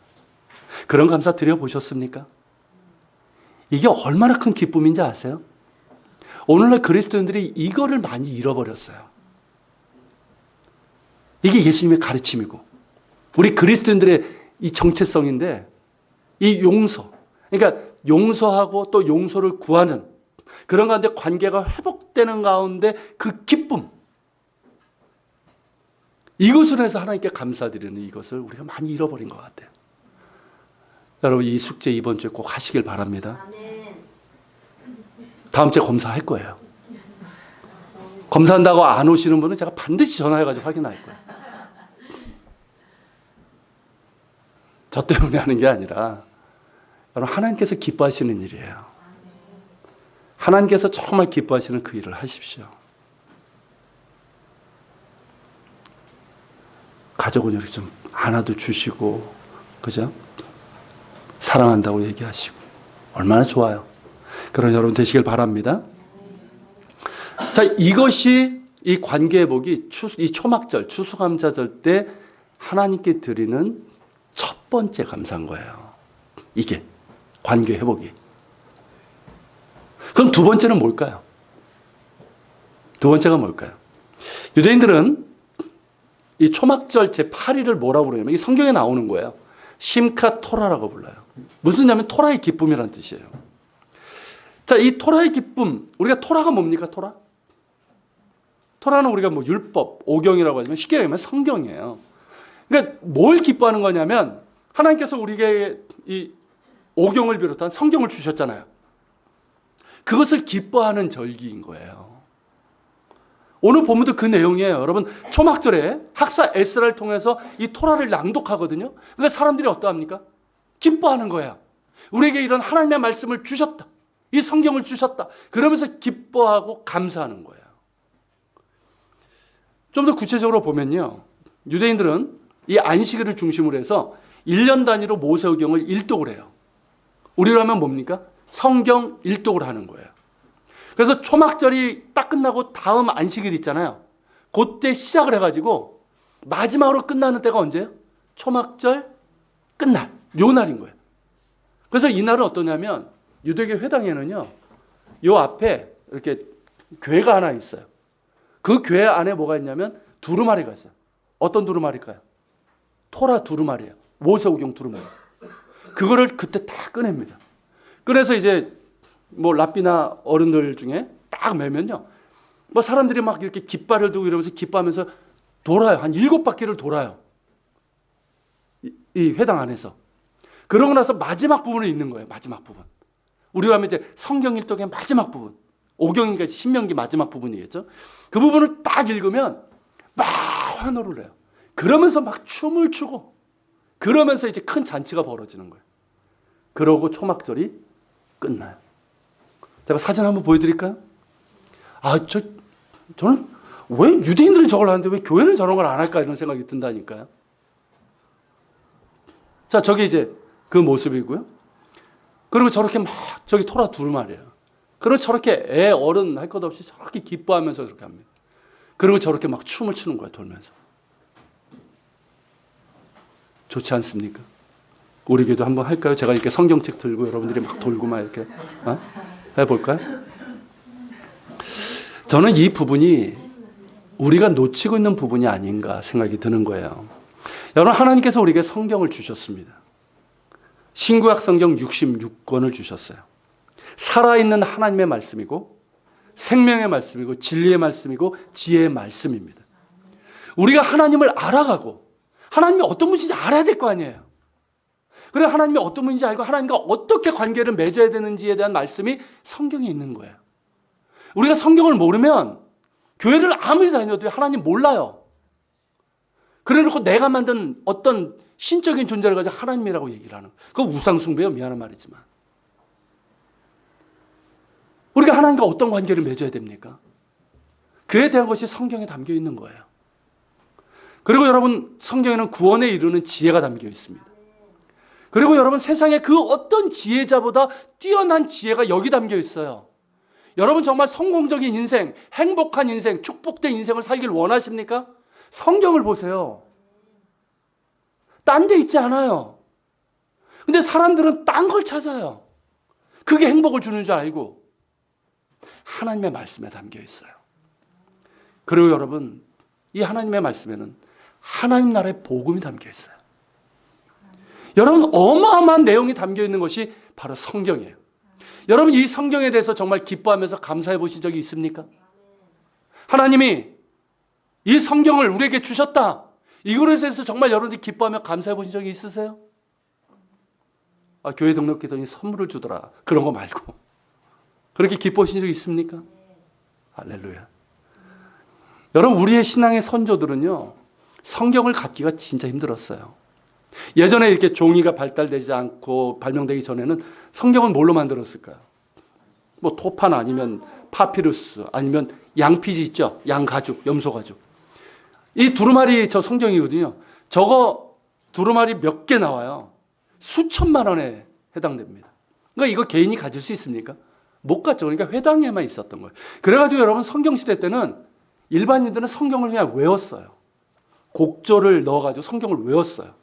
그런 감사 드려보셨습니까? 이게 얼마나 큰 기쁨인지 아세요? 오늘날 그리스도인들이 이거를 많이 잃어버렸어요. 이게 예수님의 가르침이고 우리 그리스도인들의 이 정체성인데 이 용서, 그러니까 용서하고 또 용서를 구하는 그런 가운데 관계가 회복되는 가운데 그 기쁨, 이것을 해서 하나님께 감사드리는 이것을 우리가 많이 잃어버린 것 같아요. 여러분 이 숙제 이번 주에 꼭 하시길 바랍니다. 다음 주에 검사할 거예요. 검사한다고 안 오시는 분은 제가 반드시 전화해가지고 확인할 거예요. 저 때문에 하는 게 아니라 여러분 하나님께서 기뻐하시는 일이에요. 하나님께서 정말 기뻐하시는 그 일을 하십시오. 가족은 이렇게 좀 안아도 주시고, 그죠? 사랑한다고 얘기하시고 얼마나 좋아요. 그런 여러분 되시길 바랍니다. 자, 이것이 이 관계 회복이 이 초막절, 추수감사절 때 하나님께 드리는 첫 번째 감사인 거예요. 이게 관계 회복이. 그럼 두 번째는 뭘까요? 두 번째가 뭘까요? 유대인들은 이 초막절 제8일을 뭐라고 그러냐면 이 성경에 나오는 거예요. 심카 토라라고 불러요. 무슨 냐면 토라의 기쁨이라는 뜻이에요. 자, 이 토라의 기쁨, 우리가 토라가 뭡니까? 토라? 토라는 우리가 뭐 율법, 오경이라고 하지만 쉽게 얘기하면 성경이에요. 그러니까 뭘 기뻐하는 거냐면 하나님께서 우리에게 이 오경을 비롯한 성경을 주셨잖아요. 그것을 기뻐하는 절기인 거예요. 오늘 본문도 그 내용이에요. 여러분 초막절에 학사 에스라를 통해서 이 토라를 낭독하거든요. 그러니까 사람들이 어떠합니까? 기뻐하는 거예요. 우리에게 이런 하나님의 말씀을 주셨다. 이 성경을 주셨다. 그러면서 기뻐하고 감사하는 거예요. 좀 더 구체적으로 보면요. 유대인들은 이 안식일을 중심으로 해서 1년 단위로 모세오경을 일독을 해요. 우리로 하면 뭡니까? 성경 일독을 하는 거예요. 그래서 초막절이 딱 끝나고 다음 안식일 있잖아요. 그때 시작을 해가지고 마지막으로 끝나는 때가 언제예요? 초막절 끝날. 요 날인 거예요. 그래서 이 날은 어떠냐면 유대교 회당에는요. 요 앞에 이렇게 궤가 하나 있어요. 그 궤 안에 뭐가 있냐면 두루마리가 있어요. 어떤 두루마리일까요? 토라 두루마리예요. 모세오경 두루마리. 그거를 그때 다 꺼냅니다. 그래서 이제 뭐 랍비나 어른들 중에 딱 매면요. 뭐 사람들이 막 이렇게 깃발을 두고 이러면서 기뻐하면서 돌아요. 한 7바퀴를 돌아요. 이 회당 안에서. 그러고 나서 마지막 부분에 있는 거예요. 마지막 부분. 우리가 하면 이제 성경 일독의 마지막 부분. 오경인가 신명기 마지막 부분이겠죠. 그 부분을 딱 읽으면 막 환호를 해요. 그러면서 막 춤을 추고 그러면서 이제 큰 잔치가 벌어지는 거예요. 그러고 초막절이 끝나요. 제가 사진 한번 보여드릴까요? 저는 왜 유대인들은 저걸 하는데 왜 교회는 저런 걸 안 할까 이런 생각이 든다니까요. 자, 저기 이제 그 모습이고요. 그리고 저렇게 막 저기 토라 두루마리예요. 그리고 저렇게 애 어른 할 것 없이 저렇게 기뻐하면서 그렇게 합니다. 그리고 저렇게 막 춤을 추는 거예요. 돌면서. 좋지 않습니까? 우리 교도 한번 할까요? 제가 이렇게 성경책 들고 여러분들이 막 돌고 막 이렇게 해볼까요? 저는 이 부분이 우리가 놓치고 있는 부분이 아닌가 생각이 드는 거예요. 여러분, 하나님께서 우리에게 성경을 주셨습니다. 신구약 성경 66권을 주셨어요. 살아있는 하나님의 말씀이고 생명의 말씀이고 진리의 말씀이고 지혜의 말씀입니다. 우리가 하나님을 알아가고 하나님이 어떤 분인지 알아야 될 거 아니에요. 그래 하나님이 어떤 분인지 알고 하나님과 어떻게 관계를 맺어야 되는지에 대한 말씀이 성경에 있는 거예요. 우리가 성경을 모르면 교회를 아무리 다녀도 하나님 몰라요. 그래놓고 내가 만든 어떤 신적인 존재를 가지고 하나님이라고 얘기를 하는 그거 우상숭배요. 미안한 말이지만. 우리가 하나님과 어떤 관계를 맺어야 됩니까? 그에 대한 것이 성경에 담겨 있는 거예요. 그리고 여러분 성경에는 구원에 이르는 지혜가 담겨 있습니다. 그리고 여러분 세상에 그 어떤 지혜자보다 뛰어난 지혜가 여기 담겨 있어요. 여러분 정말 성공적인 인생, 행복한 인생, 축복된 인생을 살길 원하십니까? 성경을 보세요. 딴 데 있지 않아요. 근데 사람들은 딴 걸 찾아요. 그게 행복을 주는 줄 알고 하나님의 말씀에 담겨 있어요. 그리고 여러분 이 하나님의 말씀에는 하나님 나라의 복음이 담겨 있어요. 여러분 어마어마한 내용이 담겨 있는 것이 바로 성경이에요. 여러분 이 성경에 대해서 정말 기뻐하면서 감사해 보신 적이 있습니까? 하나님이 이 성경을 우리에게 주셨다. 이거에 대해서 정말 여러분들이 기뻐하며 감사해 보신 적이 있으세요? 교회 등록했더니 선물을 주더라. 그런 거 말고. 그렇게 기뻐하신 적이 있습니까? 할렐루야. 여러분 우리의 신앙의 선조들은요. 성경을 갖기가 진짜 힘들었어요. 예전에 이렇게 종이가 발달되지 않고 발명되기 전에는 성경을 뭘로 만들었을까요? 뭐 토판 아니면 파피루스 아니면 양피지 있죠? 양가죽, 염소가죽. 이 두루마리 저 성경이거든요. 저거 두루마리 몇 개 나와요. 수천만 원에 해당됩니다. 그러니까 이거 개인이 가질 수 있습니까? 못 갔죠. 그러니까 회당에만 있었던 거예요. 그래가지고 여러분 성경 시대 때는 일반인들은 성경을 그냥 외웠어요. 곡조를 넣어가지고 성경을 외웠어요.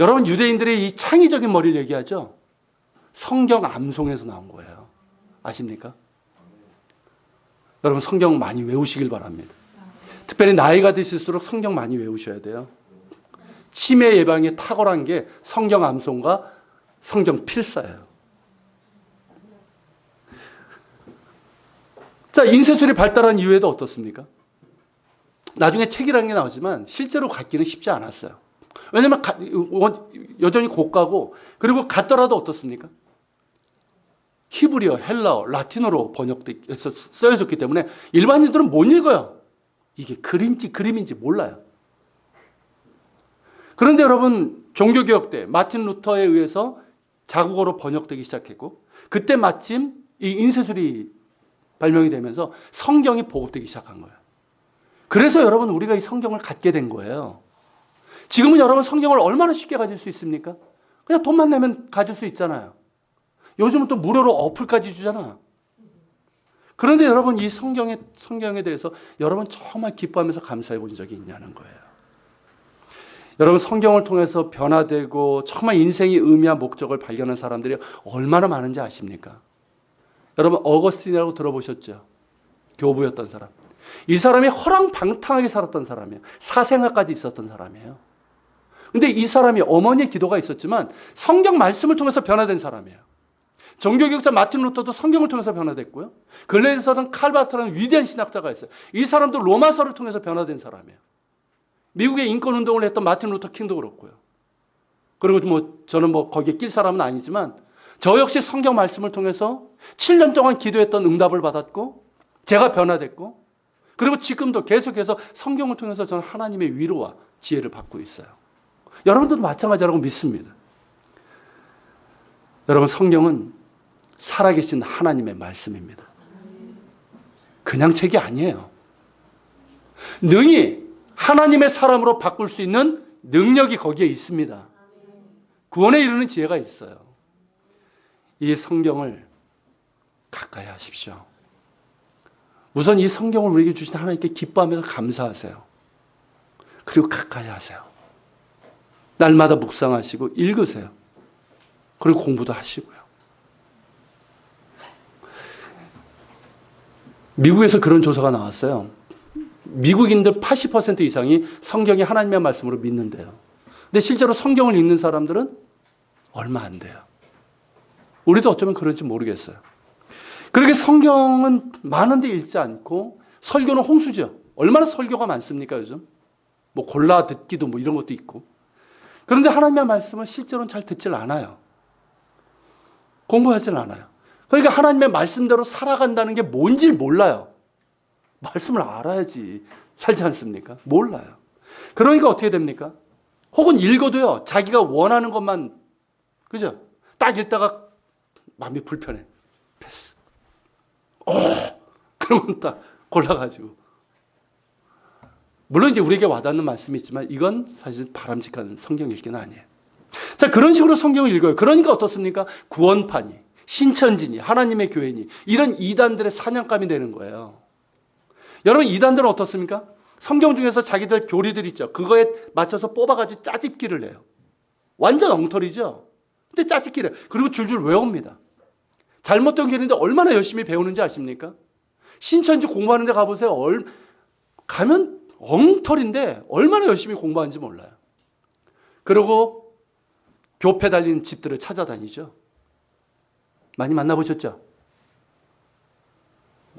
여러분 유대인들의 이 창의적인 머리를 얘기하죠. 성경 암송에서 나온 거예요. 아십니까? 여러분 성경 많이 외우시길 바랍니다. 특별히 나이가 드실수록 성경 많이 외우셔야 돼요. 치매 예방에 탁월한 게 성경 암송과 성경 필사예요. 자, 인쇄술이 발달한 이후에도 어떻습니까? 나중에 책이라는 게 나오지만 실제로 갖기는 쉽지 않았어요. 왜냐하면 여전히 고가고 그리고 갖더라도 어떻습니까? 히브리어, 헬라어, 라틴어로 번역돼서 쓰여졌기 때문에 일반인들은 못 읽어요. 이게 글인지 그림인지 몰라요. 그런데 여러분 종교개혁 때 마틴 루터에 의해서 자국어로 번역되기 시작했고 그때 마침 이 인쇄술이 발명이 되면서 성경이 보급되기 시작한 거예요. 그래서 여러분 우리가 이 성경을 갖게 된 거예요. 지금은 여러분 성경을 얼마나 쉽게 가질 수 있습니까? 그냥 돈만 내면 가질 수 있잖아요. 요즘은 또 무료로 어플까지 주잖아. 그런데 여러분 이 성경에 대해서 여러분 정말 기뻐하면서 감사해 본 적이 있냐는 거예요. 여러분 성경을 통해서 변화되고 정말 인생의 의미와 목적을 발견한 사람들이 얼마나 많은지 아십니까? 여러분 어거스틴이라고 들어보셨죠? 교부였던 사람. 이 사람이 허랑방탕하게 살았던 사람이에요. 사생아까지 있었던 사람이에요. 근데 이 사람이 어머니의 기도가 있었지만 성경 말씀을 통해서 변화된 사람이에요. 종교개혁자 마틴 루터도 성경을 통해서 변화됐고요. 근래에서는 칼바트라는 위대한 신학자가 있어요. 이 사람도 로마서를 통해서 변화된 사람이에요. 미국의 인권운동을 했던 마틴 루터 킹도 그렇고요. 그리고 저는 거기에 낄 사람은 아니지만 저 역시 성경 말씀을 통해서 7년 동안 기도했던 응답을 받았고 제가 변화됐고 그리고 지금도 계속해서 성경을 통해서 저는 하나님의 위로와 지혜를 받고 있어요. 여러분들도 마찬가지라고 믿습니다. 여러분 성경은 살아계신 하나님의 말씀입니다. 그냥 책이 아니에요. 능히 하나님의 사람으로 바꿀 수 있는 능력이 거기에 있습니다. 구원에 이르는 지혜가 있어요. 이 성경을 가까이 하십시오. 우선 이 성경을 우리에게 주신 하나님께 기뻐하면서 감사하세요. 그리고 가까이 하세요. 날마다 묵상하시고 읽으세요. 그리고 공부도 하시고요. 미국에서 그런 조사가 나왔어요. 미국인들 80% 이상이 성경이 하나님의 말씀으로 믿는데요. 근데 실제로 성경을 읽는 사람들은 얼마 안 돼요. 우리도 어쩌면 그런지 모르겠어요. 그렇게 성경은 많은데 읽지 않고 설교는 홍수죠. 얼마나 설교가 많습니까 요즘? 뭐 골라 듣기도 뭐 이런 것도 있고. 그런데 하나님의 말씀을 실제로는 잘 듣질 않아요. 공부하질 않아요. 그러니까 하나님의 말씀대로 살아간다는 게 뭔지 몰라요. 말씀을 알아야지 살지 않습니까? 몰라요. 그러니까 어떻게 됩니까? 혹은 읽어도요, 자기가 원하는 것만, 그죠? 딱 읽다가 마음이 불편해. 패스. 그러면 딱 골라가지고. 물론 이제 우리에게 와닿는 말씀이 있지만 이건 사실 바람직한 성경 읽기는 아니에요. 자, 그런 식으로 성경을 읽어요. 그러니까 어떻습니까? 구원파니, 신천지니, 하나님의 교회니, 이런 이단들의 사냥감이 되는 거예요. 여러분, 이단들은 어떻습니까? 성경 중에서 자기들 교리들 있죠. 그거에 맞춰서 뽑아가지고 짜집기를 해요. 완전 엉터리죠. 근데 짜집기를 해요. 그리고 줄줄 외웁니다. 잘못된 교리인데 얼마나 열심히 배우는지 아십니까? 신천지 공부하는 데 가보세요. 가면 엉터리인데 얼마나 열심히 공부하는지 몰라요. 그리고 교패 달린 집들을 찾아다니죠. 많이 만나보셨죠?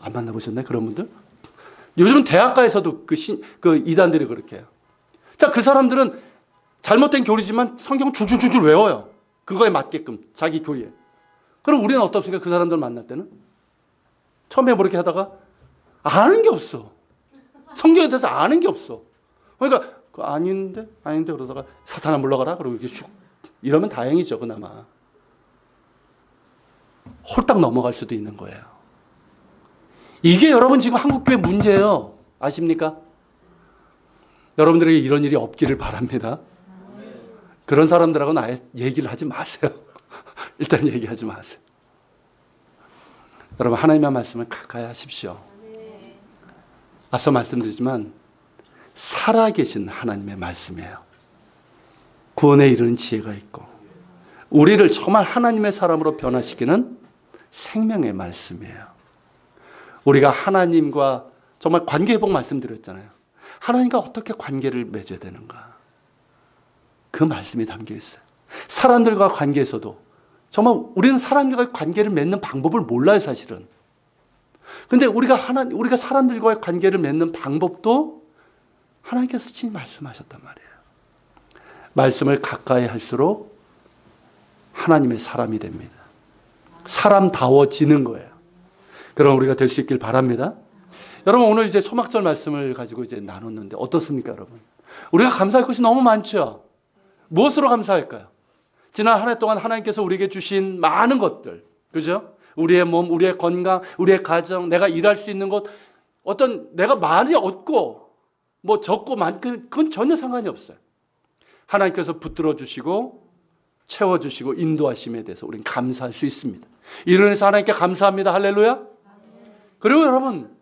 안 만나보셨나요? 그런 분들? 요즘 대학가에서도 그 이단들이 그렇게 해요. 자, 그 사람들은 잘못된 교리지만 성경 줄줄줄줄 외워요. 그거에 맞게끔, 자기 교리에. 그럼 우리는 어떻습니까? 그 사람들 만날 때는? 처음에 뭐 이렇게 하다가 아는 게 없어. 성경에 대해서 아는 게 없어. 그러니까 아닌데 그러다가 사탄아 물러가라. 그러고 이렇게 슉 이러면 다행이죠, 그나마. 홀딱 넘어갈 수도 있는 거예요. 이게 여러분 지금 한국교회 문제예요. 아십니까? 여러분들에게 이런 일이 없기를 바랍니다. 그런 사람들하고는 아예 얘기를 하지 마세요. 일단 얘기하지 마세요. 여러분, 하나님의 말씀을 가까이 하십시오. 앞서 말씀드리지만 살아계신 하나님의 말씀이에요. 구원에 이르는 지혜가 있고 우리를 정말 하나님의 사람으로 변화시키는 생명의 말씀이에요. 우리가 하나님과 정말 관계 회복 말씀드렸잖아요. 하나님과 어떻게 관계를 맺어야 되는가. 그 말씀이 담겨 있어요. 사람들과 관계에서도 정말 우리는 사람들과 관계를 맺는 방법을 몰라요, 사실은. 근데 우리가 사람들과의 관계를 맺는 방법도 하나님께서 친히 말씀하셨단 말이에요. 말씀을 가까이 할수록 하나님의 사람이 됩니다. 사람다워지는 거예요. 그럼 우리가 될 수 있길 바랍니다. 여러분, 오늘 이제 초막절 말씀을 가지고 이제 나눴는데 어떻습니까, 여러분? 우리가 감사할 것이 너무 많죠? 무엇으로 감사할까요? 지난 한 해 동안 하나님께서 우리에게 주신 많은 것들, 그죠? 우리의 몸, 우리의 건강, 우리의 가정, 내가 일할 수 있는 것, 어떤 내가 많이 얻고 뭐 적고 많고 그건 전혀 상관이 없어요. 하나님께서 붙들어 주시고 채워주시고 인도하심에 대해서 우리는 감사할 수 있습니다. 이러면서 하나님께 감사합니다. 할렐루야. 그리고 여러분,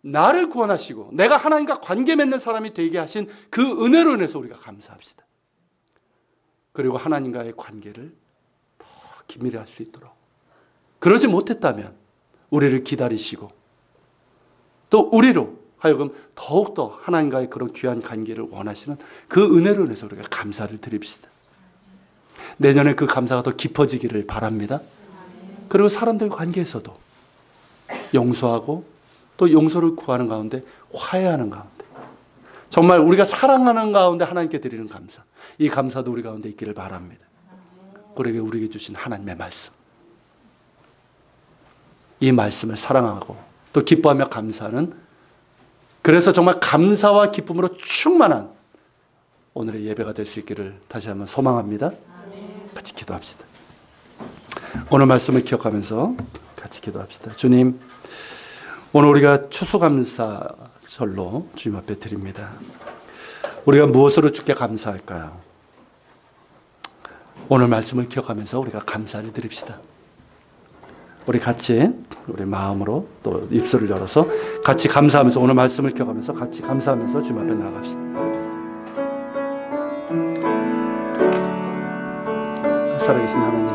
나를 구원하시고 내가 하나님과 관계 맺는 사람이 되게 하신 그 은혜로 인해서 우리가 감사합시다. 그리고 하나님과의 관계를 더 긴밀히 할 수 있도록, 그러지 못했다면 우리를 기다리시고 또 우리로 하여금 더욱더 하나님과의 그런 귀한 관계를 원하시는 그 은혜로 인해서 우리가 감사를 드립시다. 내년에 그 감사가 더 깊어지기를 바랍니다. 그리고 사람들 관계에서도 용서하고 또 용서를 구하는 가운데 화해하는 가운데 정말 우리가 사랑하는 가운데 하나님께 드리는 감사, 이 감사도 우리 가운데 있기를 바랍니다. 그리고 우리에게 주신 하나님의 말씀, 이 말씀을 사랑하고 또 기뻐하며 감사하는, 그래서 정말 감사와 기쁨으로 충만한 오늘의 예배가 될 수 있기를 다시 한번 소망합니다. 같이 기도합시다. 오늘 말씀을 기억하면서 같이 기도합시다. 주님, 오늘 우리가 추수감사절로 주님 앞에 드립니다. 우리가 무엇으로 주께 감사할까요? 오늘 말씀을 기억하면서 우리가 감사를 드립시다. 우리 같이 우리 마음으로 또 입술을 열어서 같이 감사하면서 오늘 말씀을 기억하면서 같이 감사하면서 주님 앞에 나아갑시다. 살아계신 하나님,